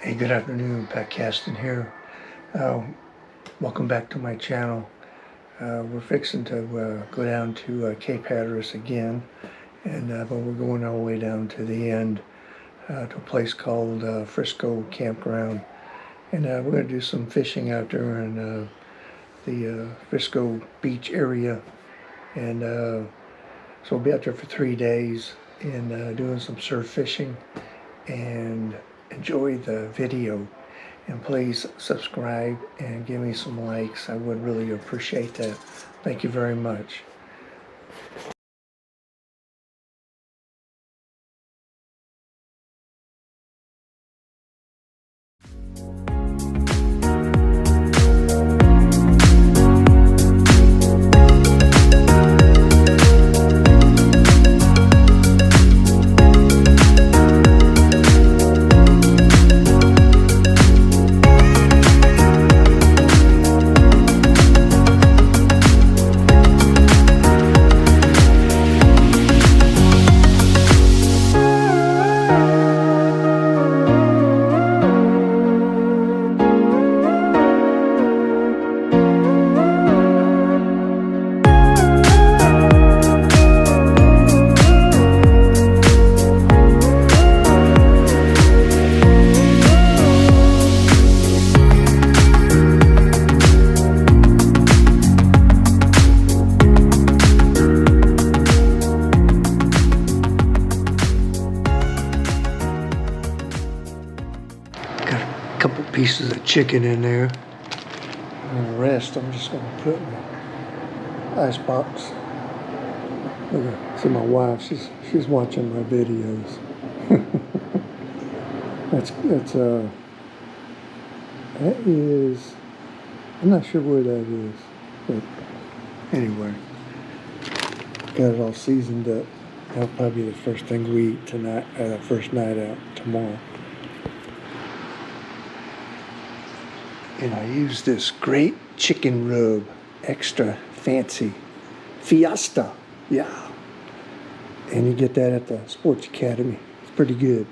Hey, good afternoon, Pat Castin here. Welcome back to my channel. We're fixing to go down to Cape Hatteras again, and but we're going all the way down to the end to a place called Frisco Campground, and we're going to do some fishing out there in the Frisco beach area, and so we'll be out there for 3 days and doing some surf fishing. And enjoy the video, and please subscribe and give me some likes. I would really appreciate that. Thank you very much. Got a couple pieces of chicken in there, and the rest I'm just gonna put in the ice box. Look at, see my wife, she's watching my videos. that is, I'm not sure where that is, but anyway, got it all seasoned up. That'll probably be the first thing we eat tonight, the first night out tomorrow. And I use this great chicken rub, extra fancy, Fiesta, yeah. And you get that at the Sports Academy. It's pretty good.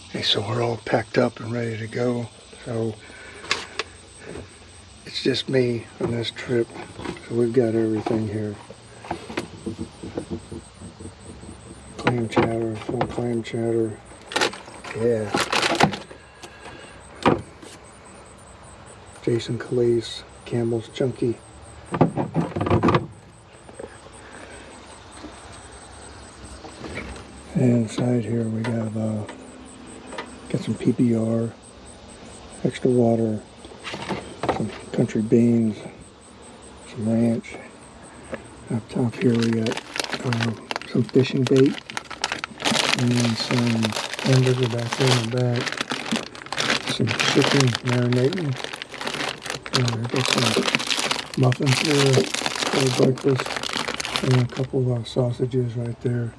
Okay, so we're all packed up and ready to go. So it's just me on this trip. So we've got everything here. Clam chowder, full clam chowder, yeah. Jason Calise, Campbell's Chunky. And inside here we have got some PBR, extra water, some country beans, some ranch. Up top here we got some fishing bait and some hamburger back there in the back. Some chicken marinating. I've got some muffins there for breakfast, and a couple of sausages right there.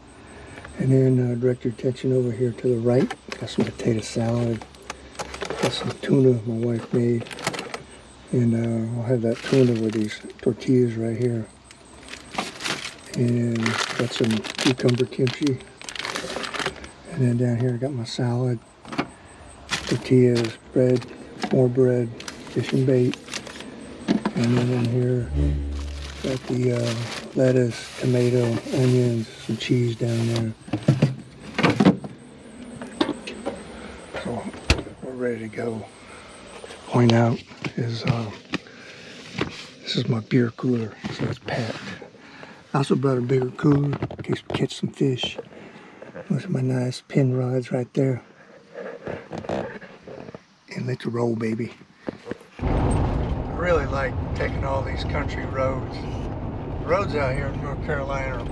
And then direct your attention over here to the right. Got some potato salad, got some tuna my wife made, and I'll have that tuna with these tortillas right here. And got some cucumber kimchi. And then down here I got my salad, tortillas, bread, more bread, fishing bait. And then in here, got the lettuce, tomato, onions, some cheese down there. So we're ready to go. Point out is this is my beer cooler, so it's packed. I also brought a bigger cooler in case we catch some fish. Those are my nice pin rods right there. And let's roll, baby. I really like taking all these country roads. The roads out here in North Carolina are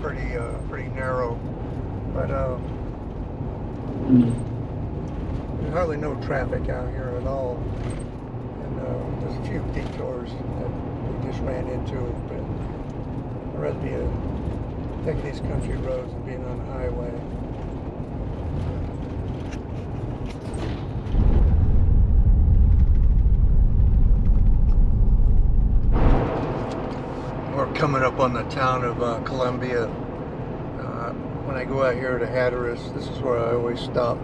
pretty narrow, but there's hardly no traffic out here at all. And there's a few detours that we just ran into, but I'd rather be taking these country roads and being on the highway. We're coming up on the town of Columbia. When I go out here to Hatteras, this is where I always stop.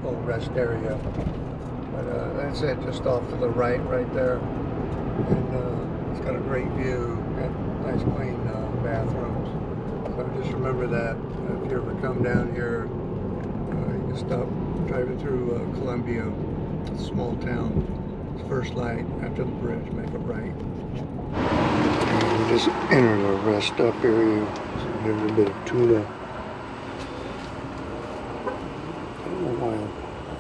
little rest area. But that's it, just off to the right there. And it's got a great view, got nice clean bathrooms. So just remember that if you ever come down here, you can stop driving through Columbia, a small town. It's first light after the bridge, make it right. We just entered a rest up area. So there's a bit of tuna. I don't know why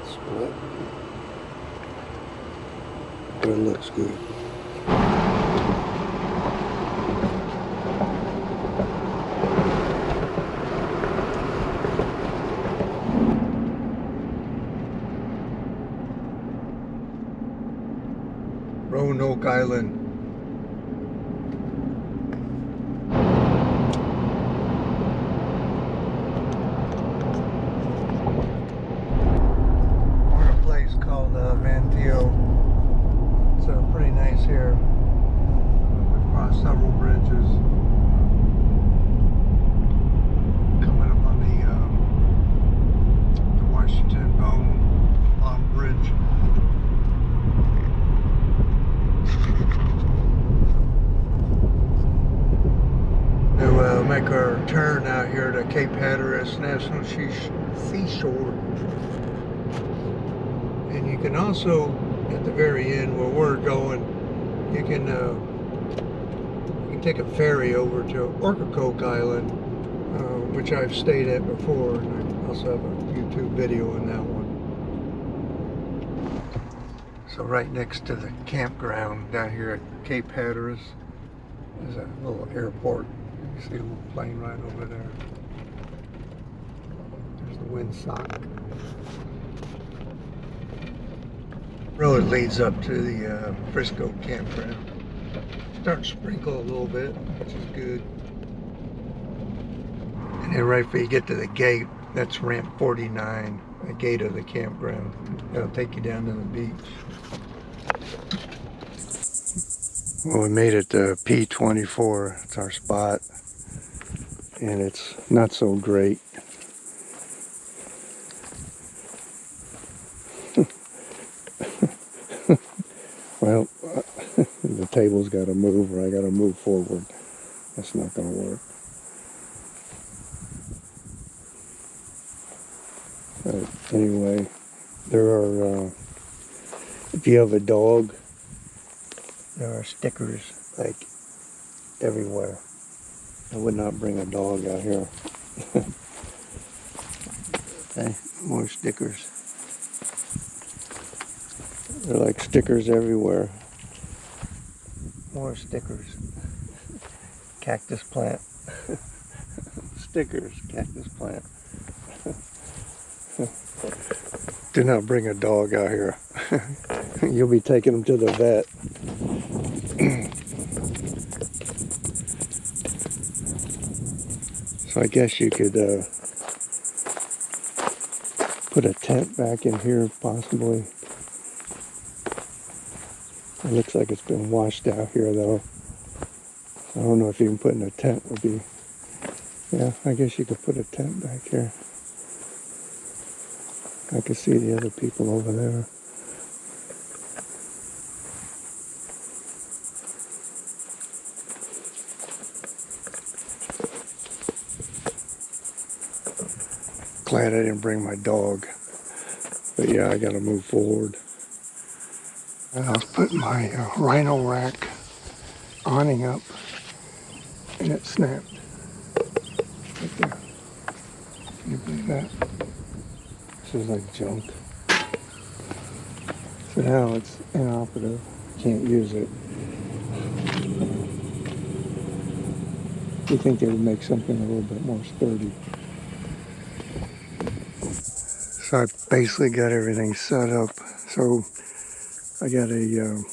it's split, but it looks good. Roanoke Island. We're in a place called Manteo. It's pretty nice here. We've crossed several bridges. Coming up on the Washington Palm Bridge. To make our turn out here to Cape Hatteras National Seashore. And you can also, at the very end where we're going, you can take a ferry over to Ocracoke Island, which I've stayed at before, and I also have a YouTube video on that one. So right next to the campground down here at Cape Hatteras is a little airport. You see a little plane right over there. There's the windsock. Road leads up to the Frisco campground. Starting to sprinkle a little bit, which is good. And then right before you get to the gate, that's ramp 49, the gate of the campground. That'll take you down to the beach. Well, we made it to P24. It's our spot. And it's not so great. Well, the table's got to move, or I got to move forward. That's not going to work. Anyway, there are, if you have a dog, there are stickers like everywhere. I would not bring a dog out here. Okay, more stickers. They're like stickers everywhere. More stickers. Cactus plant. Stickers, cactus plant. Do not bring a dog out here. You'll be taking them to the vet. So I guess you could put a tent back in here, possibly. It looks like it's been washed out here, though. I don't know if even putting a tent would be... Yeah, I guess you could put a tent back here. I can see the other people over there. Glad I didn't bring my dog. But yeah, I gotta move forward. I'll put my rhino rack awning up, and it snapped. Right there. Can you believe that? This is like junk. So now it's inoperative. Can't use it. You think they would make something a little bit more sturdy. So I basically got everything set up. So I got a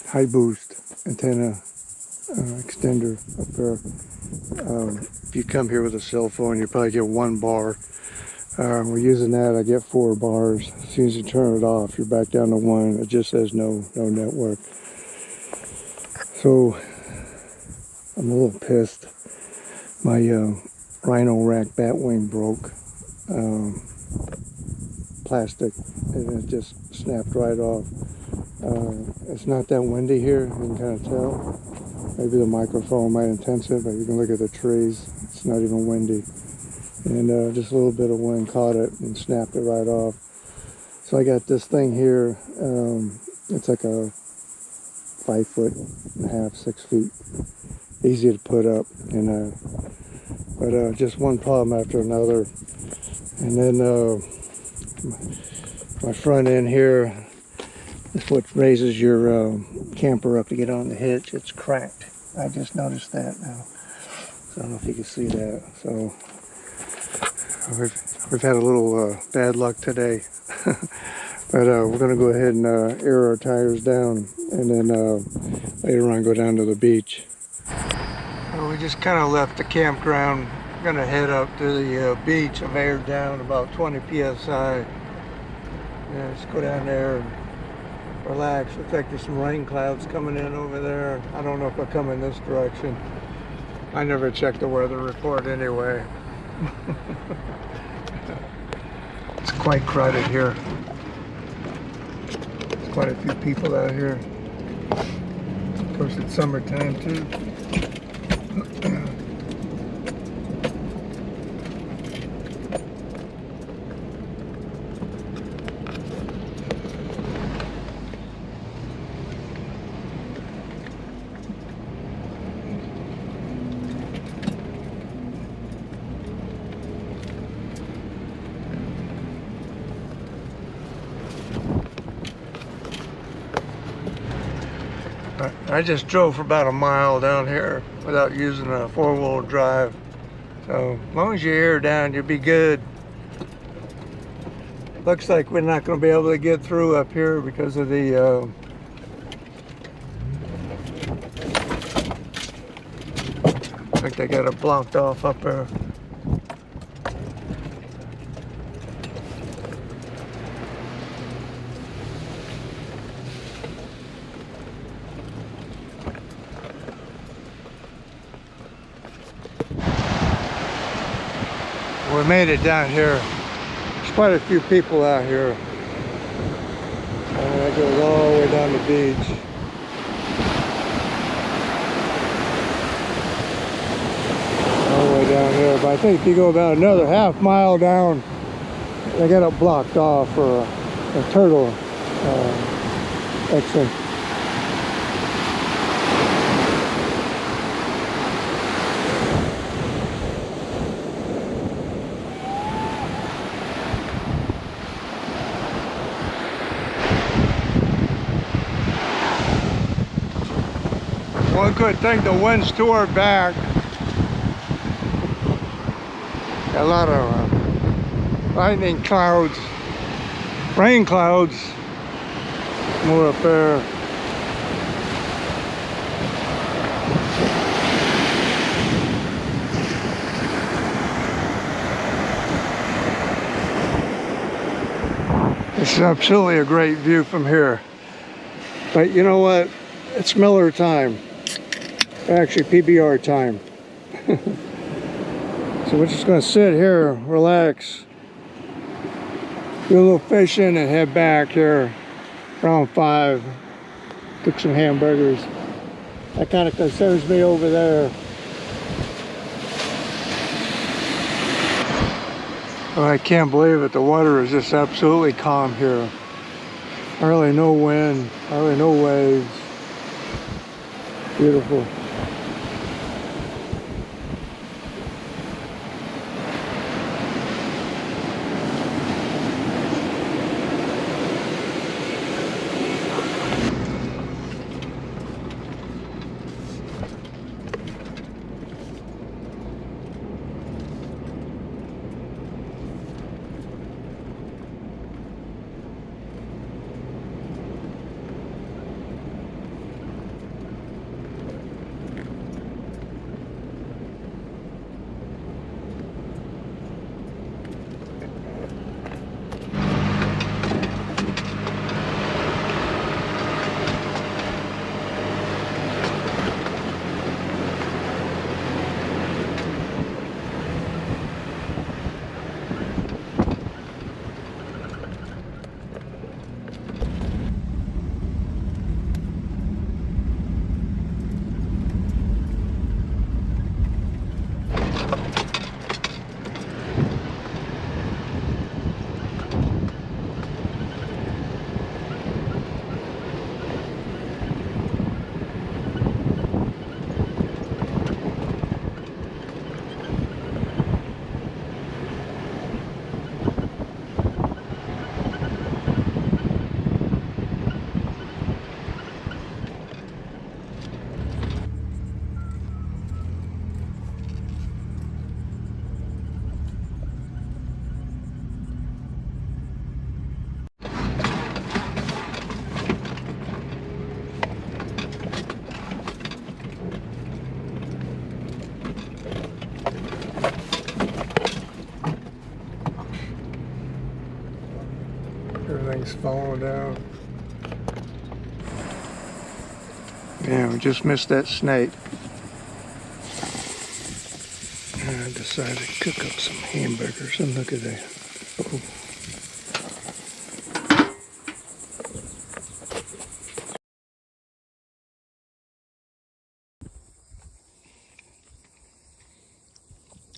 high boost antenna extender up there. If you come here with a cell phone, you probably get 1 bar. We're using that. I get 4 bars. As soon as you turn it off, you're back down to 1. It just says no network. So I'm a little pissed. My rhino rack bat wing broke. plastic, and it just snapped right off. It's not that windy here, you can kind of tell. Maybe the microphone might intense it, but you can look at the trees. It's not even windy. And just a little bit of wind caught it and snapped it right off. So I got this thing here. It's like a 5.5 foot, 6 feet. Easy to put up, but just one problem after another. And then my front end here is what raises your camper up to get on the hitch. It's cracked. I just noticed that now. So I don't know if you can see that. So we've had a little bad luck today. But we're going to go ahead and air our tires down, and then later on go down to the beach. Well, we just kind of left the campground. We're going to head up to the beach. I've aired down about 20 psi. Yeah, just go down there and relax. Looks like there's some rain clouds coming in over there. I don't know if they'll come in this direction. I never checked the weather report anyway. It's quite crowded here. There's quite a few people out here. Of course, it's summertime too. I just drove for about a mile down here without using a four-wheel drive. So as long as you air down, you'll be good. Looks like we're not going to be able to get through up here because of the I think they got it blocked off up there. We made it down here. There's quite a few people out here. And that goes all the way down the beach. All the way down here. But I think if you go about another half mile down, they got it blocked off for a turtle exit. One good thing, the wind's to our back. Got a lot of lightning clouds, rain clouds, more up there. It's absolutely a great view from here. But you know what? It's Miller time. Actually, PBR time. So we're just going to sit here, relax, do a little fishing, and head back here around 5. Cook some hamburgers. That kind of concerns me over there. Oh, I can't believe it. The water is just absolutely calm here. Hardly no wind, hardly no waves. Beautiful. Everything's falling down. Yeah, we just missed that snake. And I decided to cook up some hamburgers, and look at that. Oh.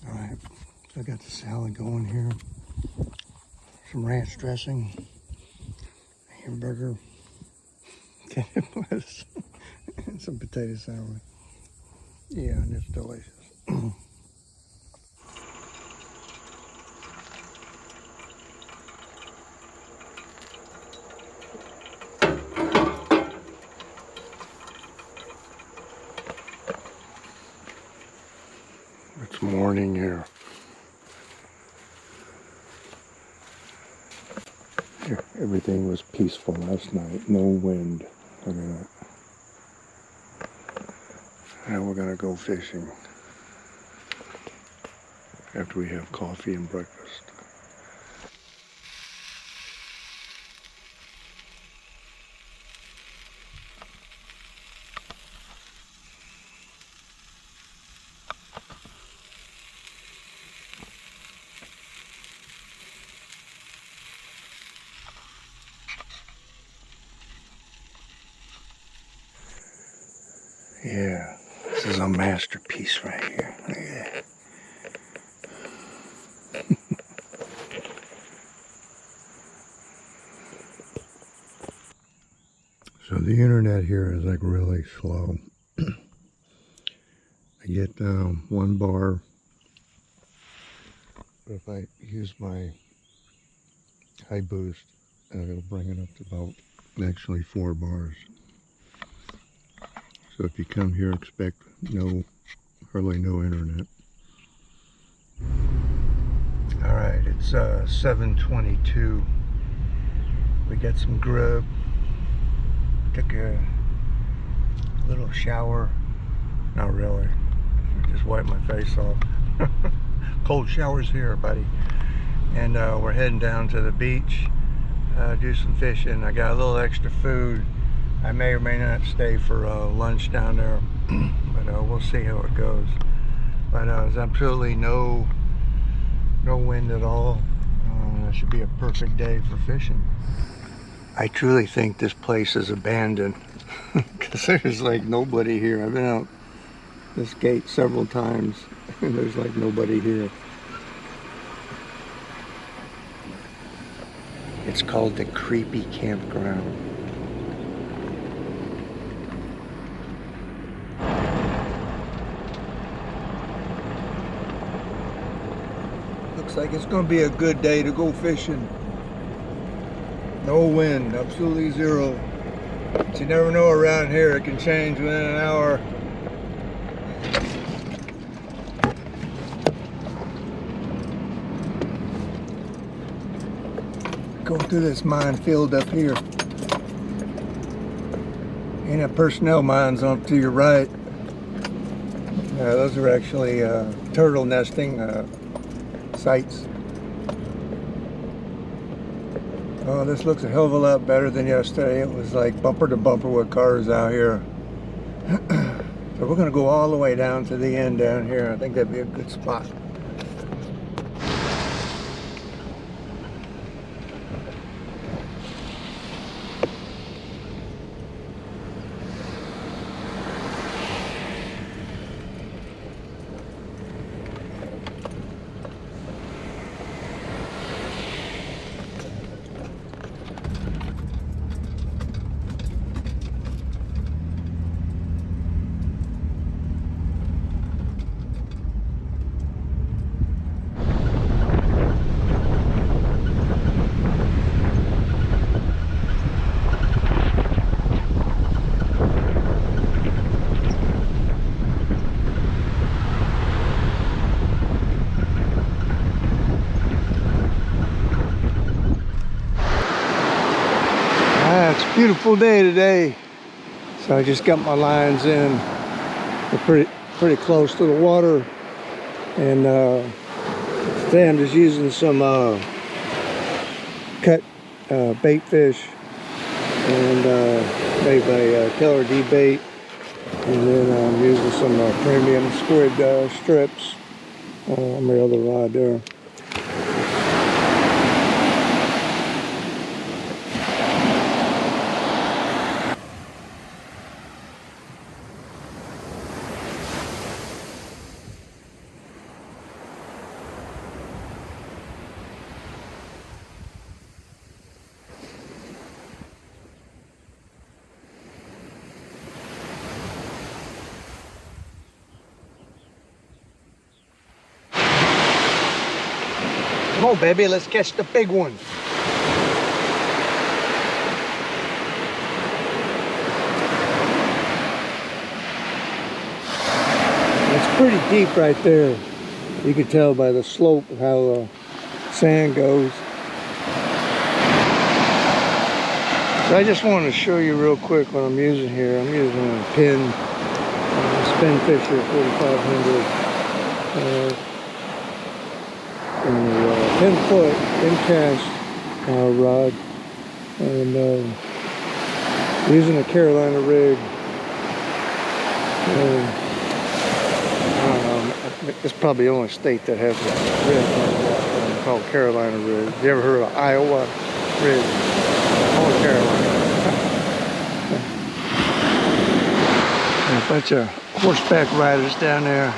All right, so I got the salad going here. Some ranch dressing, hamburger, lettuce, and some potato salad. Yeah, and it's delicious. It's morning here. Everything was peaceful last night. No wind. Look at that. Now we're gonna go fishing after we have coffee and breakfast. Yeah, this is a masterpiece right here. Look at that. So the internet here is like really slow. I get one bar, but if I use my high boost, it'll bring it up to about actually 4 bars. So if you come here, expect hardly no internet. All right, it's 7:22. We got some grub. Took a little shower. Not really. Just wiped my face off. Cold showers here, buddy. And we're heading down to the beach. Do some fishing. I got a little extra food. I may or may not stay for lunch down there, but we'll see how it goes. But there's absolutely no wind at all. It should be a perfect day for fishing. I truly think this place is abandoned because there's like nobody here. I've been out this gate several times and there's like nobody here. It's called the Creepy Campground. Looks like it's gonna be a good day to go fishing. No wind, absolutely zero. But you never know around here, it can change within an hour. Going through this minefield up here. And a personnel mines on to your right. Those are actually turtle nesting sites. Oh, this looks a hell of a lot better than yesterday. It was like bumper to bumper with cars out here. So we're gonna go all the way down to the end down here. I think that'd be a good spot. It's a beautiful day today. So I just got my lines in. They're pretty close to the water. And today I'm just using some cut bait fish, and made by Keller D Bait. And then I'm using some premium squid strips on my other rod there. Come on, baby, let's catch the big one. It's pretty deep right there. You can tell by the slope of how the sand goes. So I just want to show you real quick what I'm using here. I'm using a pin, Spin Fisher 4500. And a 10-foot in cast rod, and using a Carolina rig. I don't know, it's probably the only state that has a rig called Carolina rig. You ever heard of Iowa rig? Only Carolina. A bunch of horseback riders down there.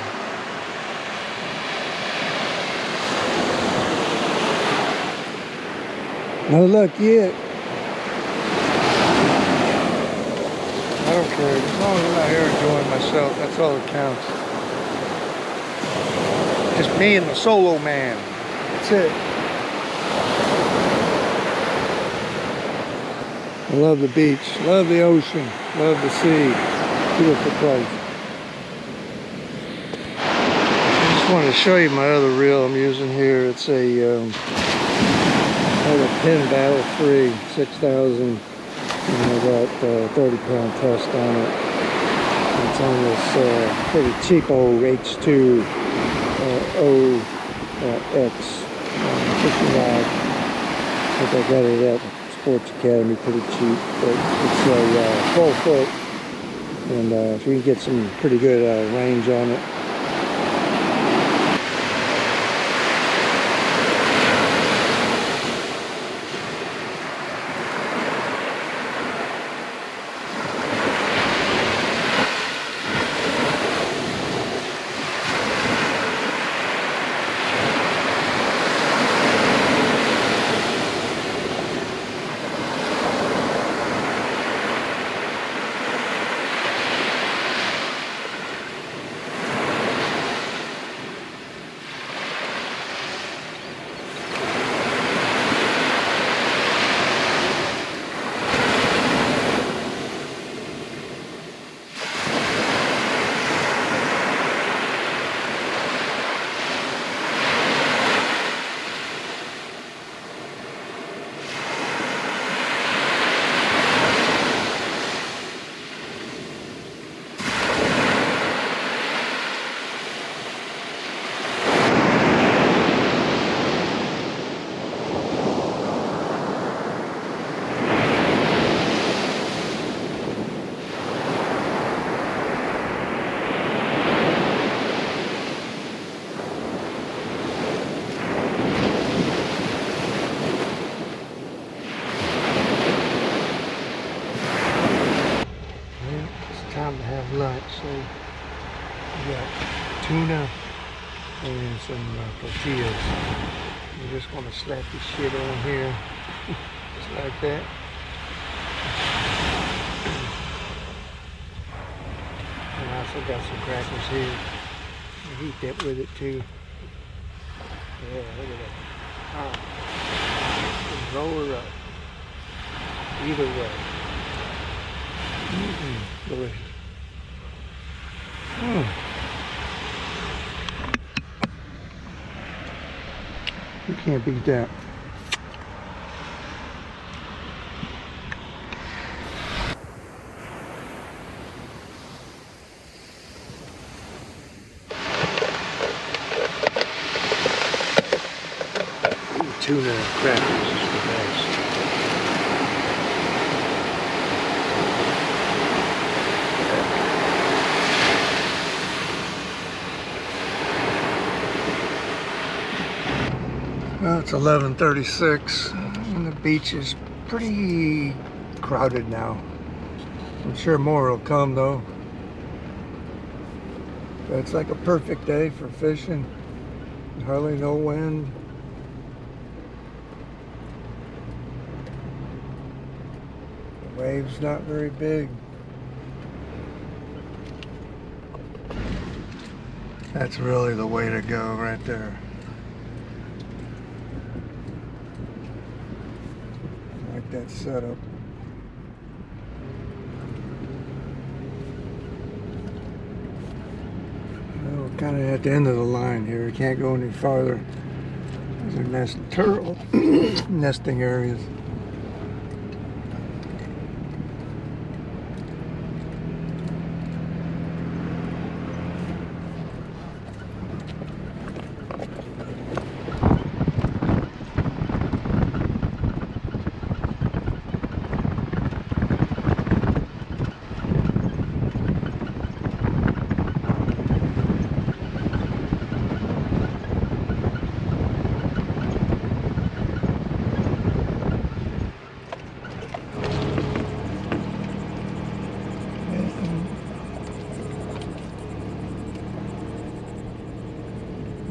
No luck yet. I don't care. As long as I'm out here enjoying myself, that's all that counts. Just me and the solo man. That's it. I love the beach, love the ocean, love the sea. Beautiful place. I just wanted to show you my other reel I'm using here. It's a Pin Battle 3 6000, and I got 30-pound test on it. It's on this pretty cheap old H2 OX 50 rod. I think I got it at Sports Academy pretty cheap, but it's a 12-foot, and so you can get some pretty good range on it. Time to have lunch, so we got tuna and some tortillas. We're just gonna slap this shit on here, just like that. And I also got some crackers here. I'll eat that with it too. Yeah, look at that. Just roll her up. Either way. Delicious. You can't beat that. Tuna crackers is the best. Well, it's 11:36 and the beach is pretty crowded now. I'm sure more will come though. But it's like a perfect day for fishing. Hardly no wind. The wave's not very big. That's really the way to go right there. I like that setup. Well, we're kind of at the end of the line here. We can't go any farther. These are turtle nesting areas.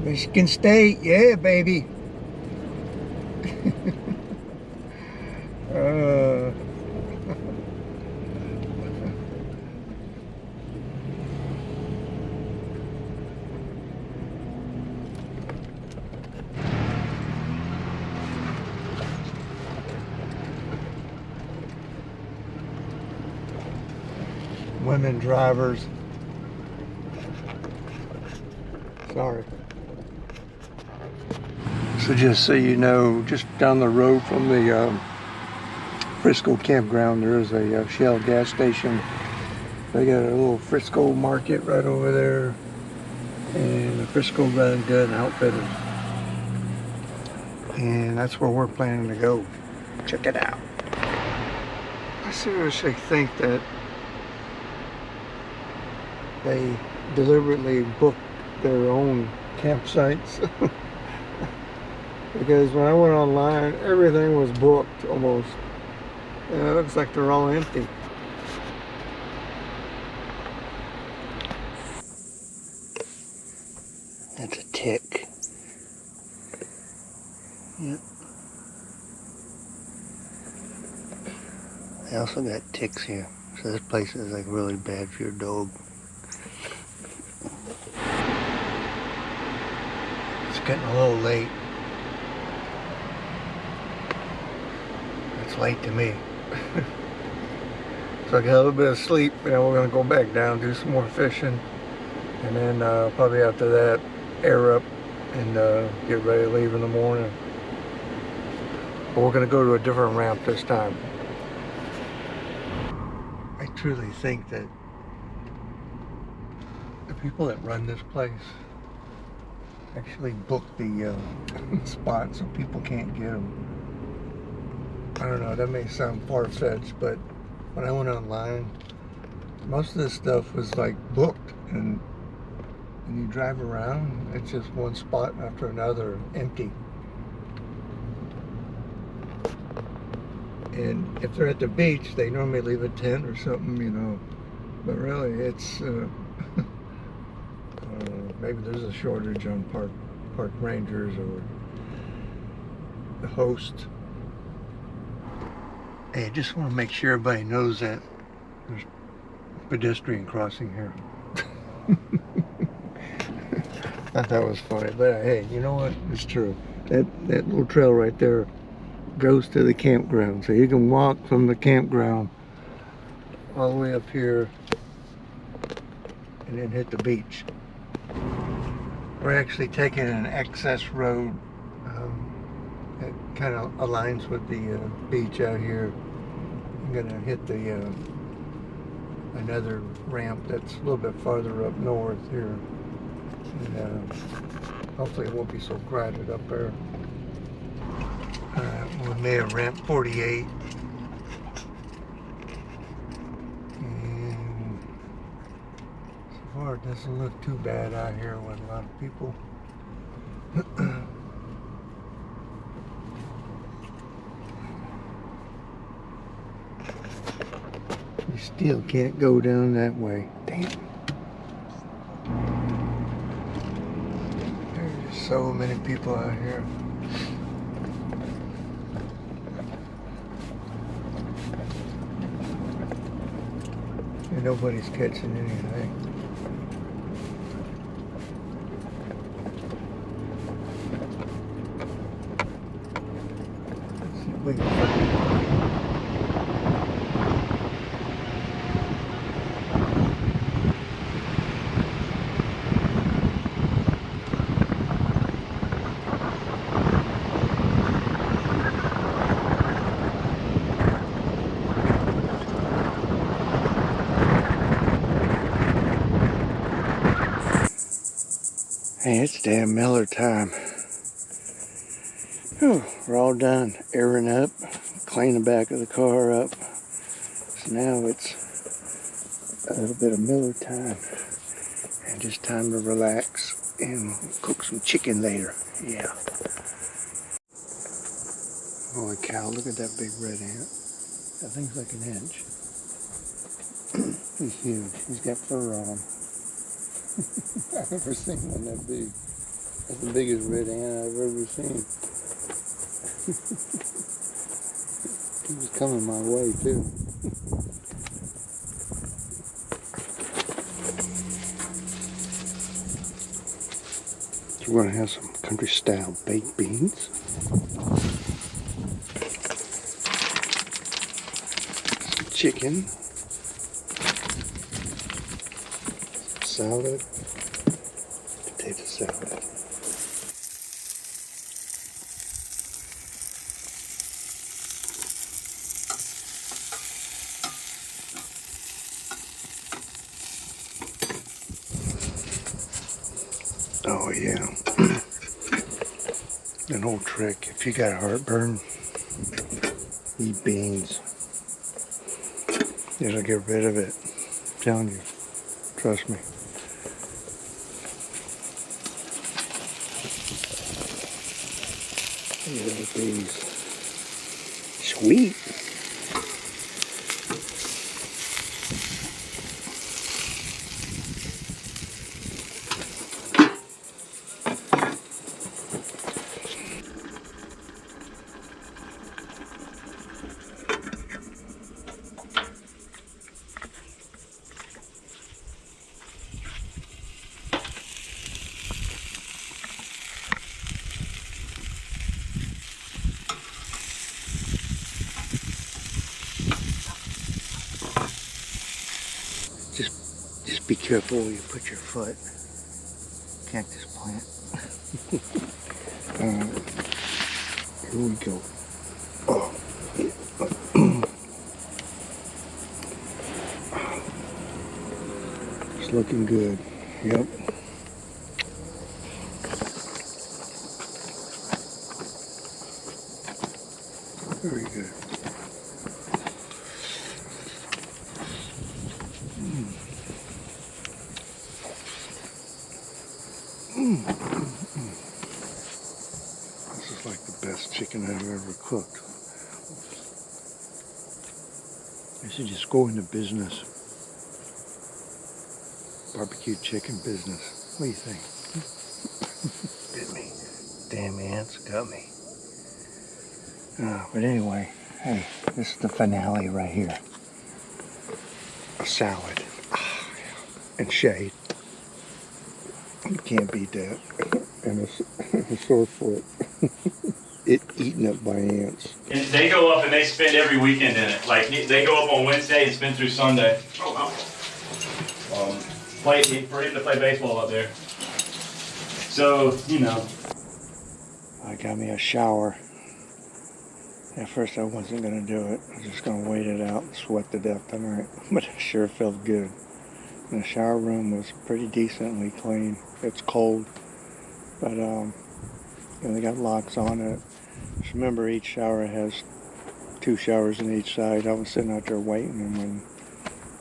Michigan State, yeah, baby. Women drivers. Sorry. So just so you know, just down the road from the Frisco Campground, there is a Shell gas station. They got a little Frisco market right over there, and the Frisco Run Gun Outfitters. And that's where we're planning to go. Check it out. I seriously think that they deliberately booked their own campsites. Because when I went online, everything was booked almost. And it looks like they're all empty. That's a tick. Yep. They also got ticks here. So this place is like really bad for your dog. It's getting a little late. It's late to me. So I got a little bit of sleep, and then we're gonna go back down, do some more fishing, and then probably after that, air up and get ready to leave in the morning. But we're gonna go to a different ramp this time. I truly think that the people that run this place actually book the spot so people can't get them. I don't know, that may sound far-fetched, but when I went online, most of this stuff was like booked, and when you drive around, it's just one spot after another, empty. And if they're at the beach, they normally leave a tent or something, you know. But really, it's maybe there's a shortage on park rangers or the host. Hey, I just want to make sure everybody knows that there's pedestrian crossing here. Thought that was funny, but hey, you know what? It's true. That little trail right there goes to the campground, so you can walk from the campground all the way up here and then hit the beach. We're actually taking an access road that kind of aligns with the beach out here. I'm gonna hit the another ramp that's a little bit farther up north here, and hopefully it won't be so crowded up there. We made a ramp 48, and so far it doesn't look too bad out here with a lot of people. Still can't go down that way. Damn. There's just so many people out here. And nobody's catching anything. Let's see if we can... Hey, it's damn Miller time. Whew, we're all done airing up, clean the back of the car up. So now it's a little bit of Miller time. And just time to relax and cook some chicken later. Yeah. Holy cow, look at that big red ant. That thing's like an inch. He's huge. He's got fur on him. I've never seen one that big. That's the biggest red ant I've ever seen. He was coming my way too. So we're gonna have some country style baked beans. Some chicken. Salad. Potato salad. Oh yeah. An old trick. If you got heartburn, eat beans. It'll get rid of it. I'm telling you. Trust me. Look at these. Sweet. Just be careful where you put your foot. Cactus plant. Here we go. Oh. It's looking good. Yep. Very good. This is like the best chicken I've ever cooked. I should just go into business. Barbecue chicken business. What do you think? Bit me. Damn ants got me. But anyway, hey, this is the finale right here. A salad. And shade. You can't beat that. And a sore foot. It eaten up by ants. And they go up and they spend every weekend in it. Like they go up on Wednesday and spend through Sunday. Oh wow. For him to play baseball up there. So, you know. I got me a shower. At first I wasn't going to do it. I was just going to wait it out and sweat to death tonight. But it sure felt good. And the shower room was pretty decently clean. It's cold. But, they got locks on it. Just remember each shower has 2 showers on each side. I was sitting out there waiting and when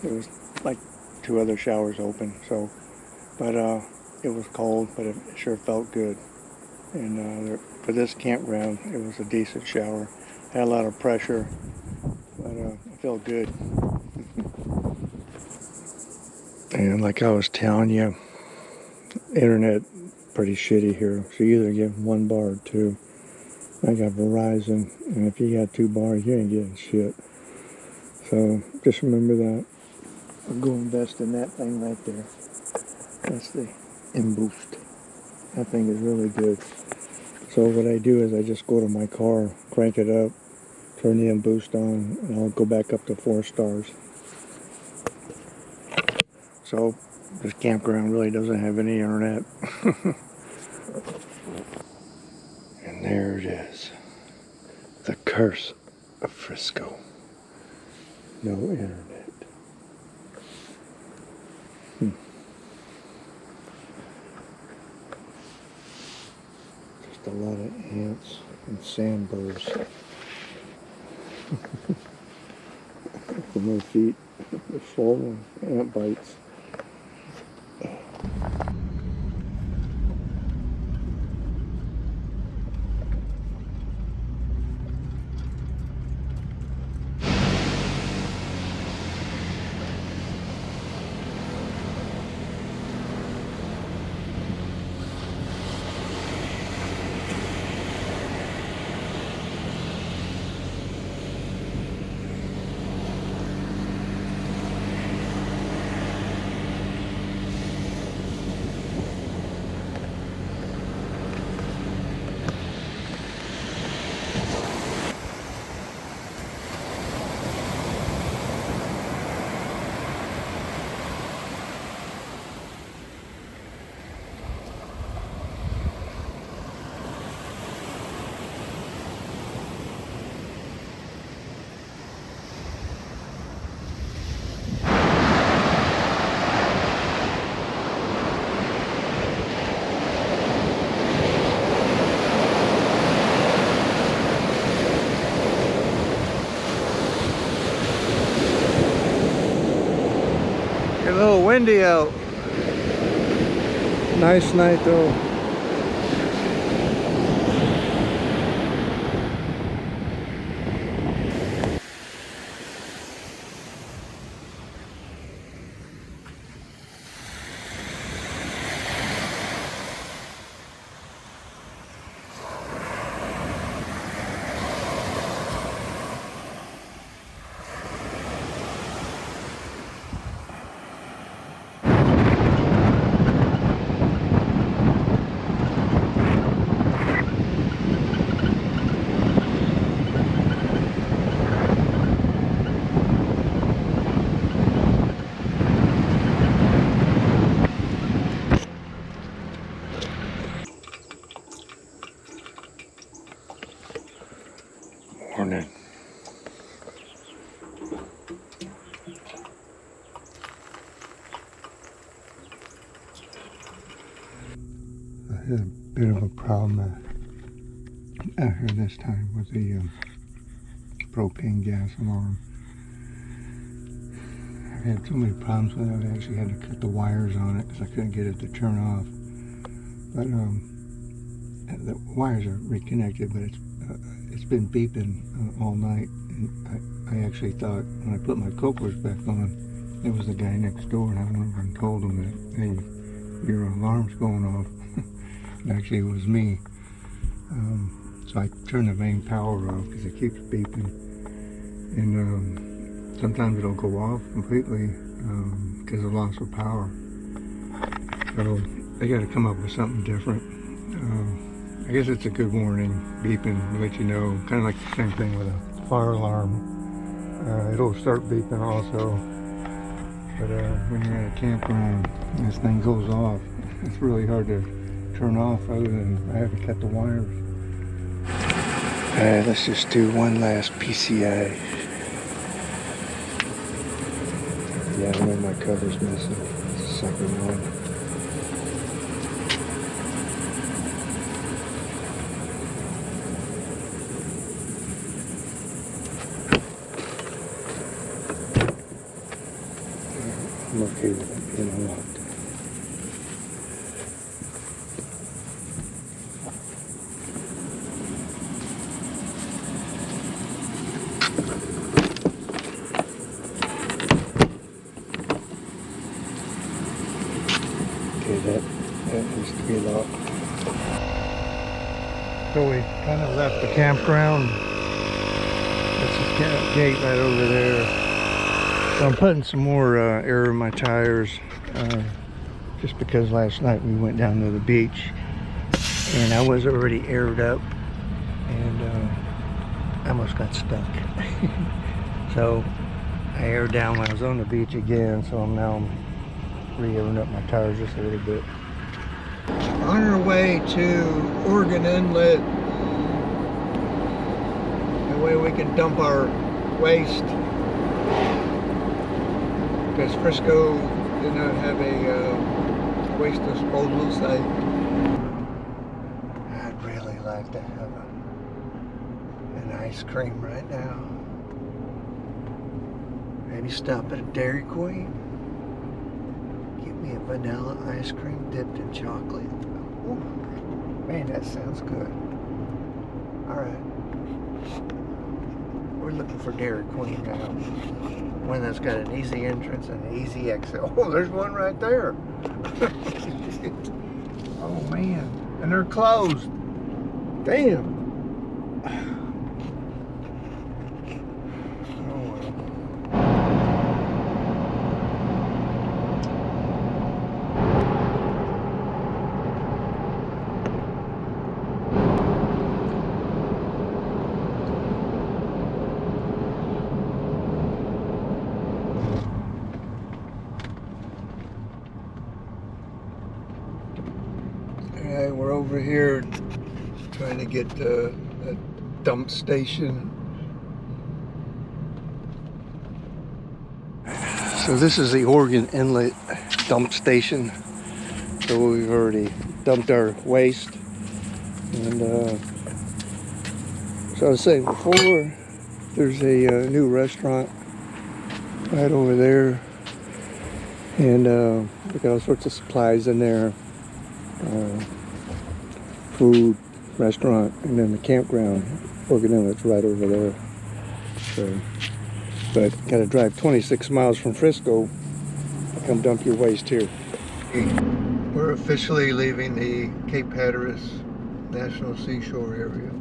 there was like 2 other showers open. So, but it was cold, but it sure felt good. And for this campground, it was a decent shower. Had a lot of pressure, but it felt good. And like I was telling you, internet pretty shitty here. So you either get 1 bar or 2. I got Verizon, and if you got 2 bars, you ain't getting shit. So just remember that. I'll go invest in that thing right there. That's the M-Boost. That thing is really good. So what I do is I just go to my car, crank it up, turn the M-Boost on, and I'll go back up to 4 stars. So this campground really doesn't have any internet. And there it is. The curse of Frisco. No internet. Just a lot of ants and sandburrs. My feet are swollen. Ant bites. A little windy out. Nice night though. Morning. I had a bit of a problem out here this time with the propane gas alarm. I've had so many problems with it, I actually had to cut the wires on it because I couldn't get it to turn off. But the wires are reconnected, but it's been beeping all night. And I actually thought when I put my couplers back on, it was the guy next door, and I went over and told him that, hey, your alarm's going off. And actually it was me. So I turned the main power off because it keeps beeping. And sometimes it'll go off completely because of loss of power. So they got to come up with something different. I guess it's a good warning, beeping to let you know, kind of like the same thing with a fire alarm. It'll start beeping also, but when you're at a campground and this thing goes off, it's really hard to turn off other than I have to cut the wires. Alright, let's just do one last PCI. Yeah, I know my cover's missing. It's the second one. I'm okay with it being unlocked. be locked. So we kind of left the campground. That's the gate right over there. So I'm putting some more air in my tires, just because last night we went down to the beach and I was already aired up, and I almost got stuck. So I aired down when I was on the beach again, so I'm now re-airing up my tires just a little bit. On our way to Oregon Inlet, that way we can dump our waste, because Frisco did not have a waste disposal site. I'd really like to have an ice cream right now. Maybe stop at a Dairy Queen. Get me a vanilla ice cream dipped in chocolate. Ooh, man, that sounds good. Alright. We're looking for Dairy Queen now. One that's got an easy entrance and an easy exit. Oh, there's one right there. Oh man. And they're closed. Damn. Alright, we're over here trying to get a dump station. So this is the Oregon Inlet dump station. So we've already dumped our waste. And so I was saying before, there's a new restaurant right over there. And we got all sorts of supplies in there. Food, restaurant, and then the campground. Oregon Inlet's right over there. So, but gotta drive 26 miles from Frisco to come dump your waste here. We're officially leaving the Cape Hatteras National Seashore area.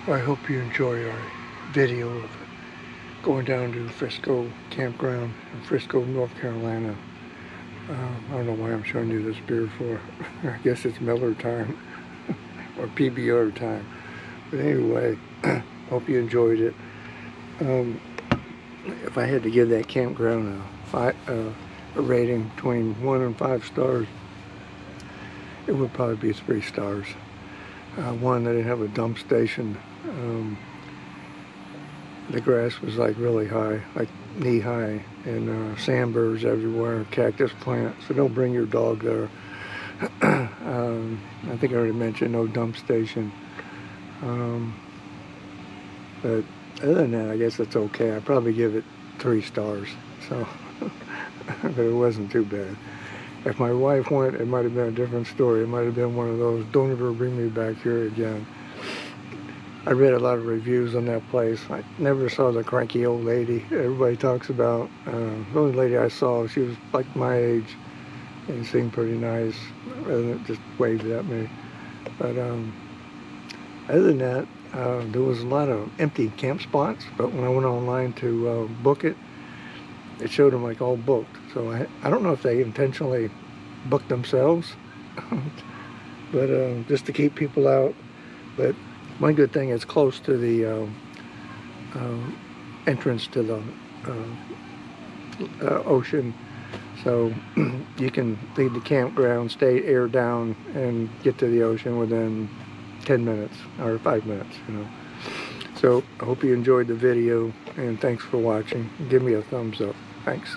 I hope you enjoy our video of going down to Frisco Campground in Frisco, North Carolina. I don't know why I'm showing you this beer for. I guess it's Miller time or PBR time. But anyway, hope you enjoyed it. If I had to give that campground a rating between 1 and 5 stars, it would probably be 3 stars. One, they didn't have a dump station. The grass was like really high, like knee high, and sandburs everywhere, cactus plants. So don't bring your dog there. I think I already mentioned no dump station. But other than that, I guess it's okay. I'd probably give it 3 stars. So, but it wasn't too bad. If my wife went, it might have been a different story. It might have been one of those, don't ever bring me back here again. I read a lot of reviews on that place. I never saw the cranky old lady everybody talks about. The only lady I saw, she was like my age and seemed pretty nice, rather than just waved at me. But other than that, there was a lot of empty camp spots, but when I went online to book it, it showed them like all booked. So I don't know if they intentionally booked themselves, but just to keep people out. But one good thing, it's close to the entrance to the ocean, so you can leave the campground, stay air down, and get to the ocean within 10 minutes or 5 minutes, you know. So I hope you enjoyed the video, and thanks for watching. Give me a thumbs up. Thanks.